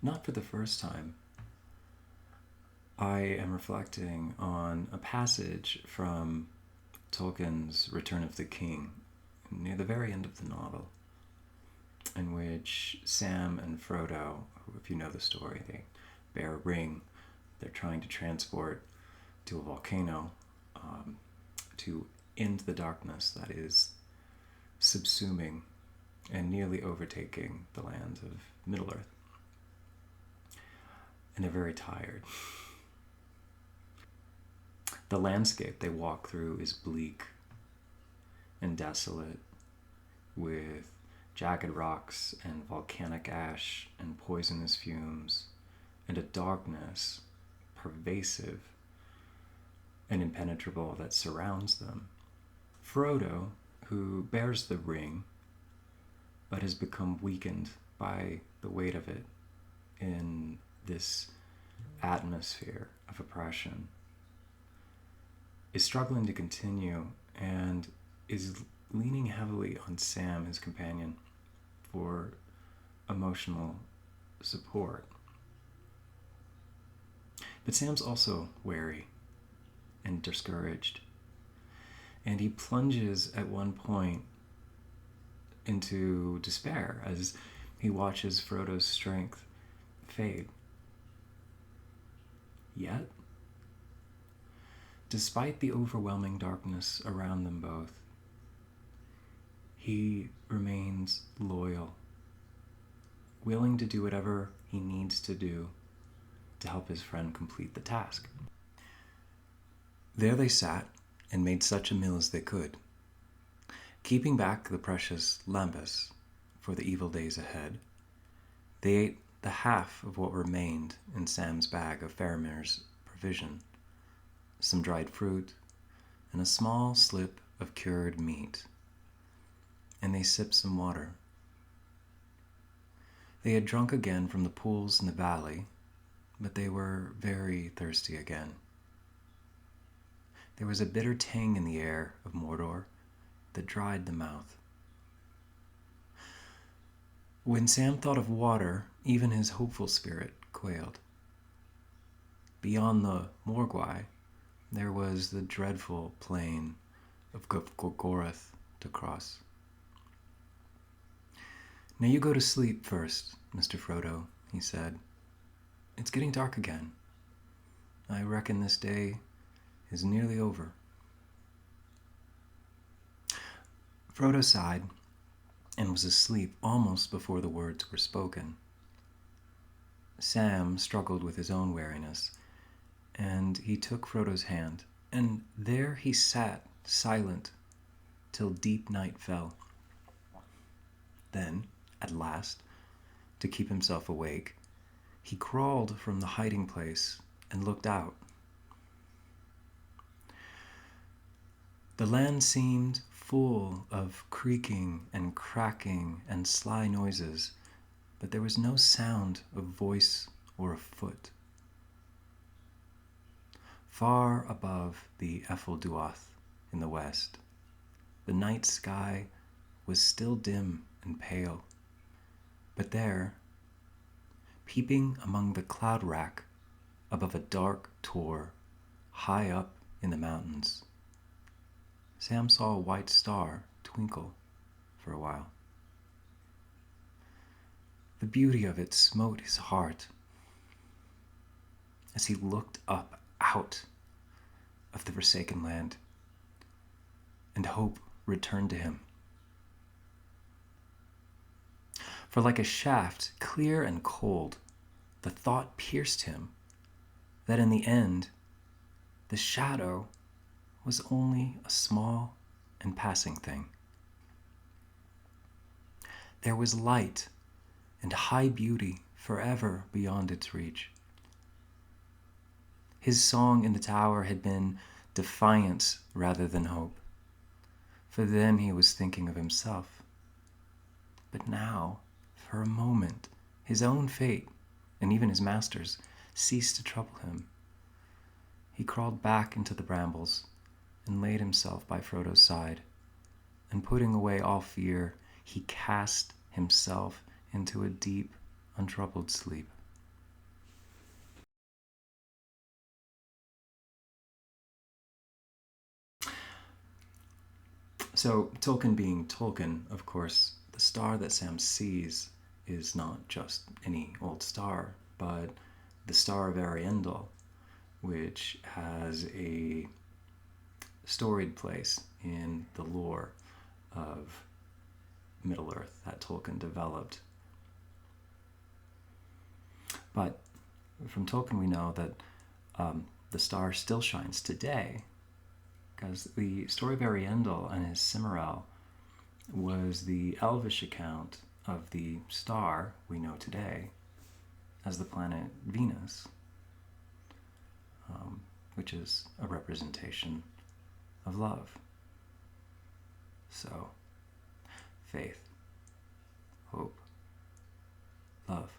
Not for the first time. I am reflecting on a passage from Tolkien's Return of the King, near the very end of the novel, in which Sam and Frodo, who, if you know the story, they bear a ring they're trying to transport to a volcano to end the darkness that is subsuming and nearly overtaking the land of Middle-earth. And they're very tired. The landscape they walk through is bleak and desolate, with jagged rocks and volcanic ash and poisonous fumes, and a darkness pervasive and impenetrable that surrounds them. Frodo, who bears the ring, but has become weakened by the weight of it in this atmosphere of oppression, is struggling to continue and is leaning heavily on Sam, his companion, for emotional support. But Sam's also wary and discouraged, and he plunges at one point into despair as he watches Frodo's strength fade. Yet, despite the overwhelming darkness around them both, he remains loyal, willing to do whatever he needs to do to help his friend complete the task. There they sat and made such a meal as they could, keeping back the precious lembas for the evil days ahead. They ate the half of what remained in Sam's bag of Faramir's provision, some dried fruit, and a small slip of cured meat, and they sipped some water. They had drunk again from the pools in the valley, but they were very thirsty again. There was a bitter tang in the air of Mordor that dried the mouth. When Sam thought of water, even his hopeful spirit quailed. Beyond the Morgwai, there was the dreadful plain of Gorgoroth to cross. "Now you go to sleep first, Mr. Frodo," he said. "It's getting dark again. I reckon this day is nearly over." Frodo sighed and was asleep almost before the words were spoken. Sam struggled with his own weariness, and he took Frodo's hand, and there he sat silent till deep night fell. Then, at last, to keep himself awake, he crawled from the hiding place and looked out. The land seemed full of creaking and cracking and sly noises, but there was no sound of voice or of foot. Far above the Efelduath in the west, the night sky was still dim and pale, but there, peeping among the cloud rack above a dark tor high up in the mountains, Sam saw a white star twinkle for a while. The beauty of it smote his heart as he looked up out of the forsaken land, and hope returned to him. For like a shaft, clear and cold, the thought pierced him that in the end, the shadow was only a small and passing thing. There was light and high beauty forever beyond its reach. His song in the tower had been defiance rather than hope, for then he was thinking of himself. But now, for a moment, his own fate, and even his master's, ceased to trouble him. He crawled back into the brambles and laid himself by Frodo's side, and putting away all fear, he cast himself into a deep, untroubled sleep. So, Tolkien being Tolkien, of course, the star that Sam sees is not just any old star, but the star of Ariandel, which has a storied place in the lore of Middle-earth that Tolkien developed. But from Tolkien we know that the star still shines today, because the story of Ariandel and his Cimmerel was the elvish account of the star we know today as the planet Venus, which is a representation of love. So, faith, hope, love.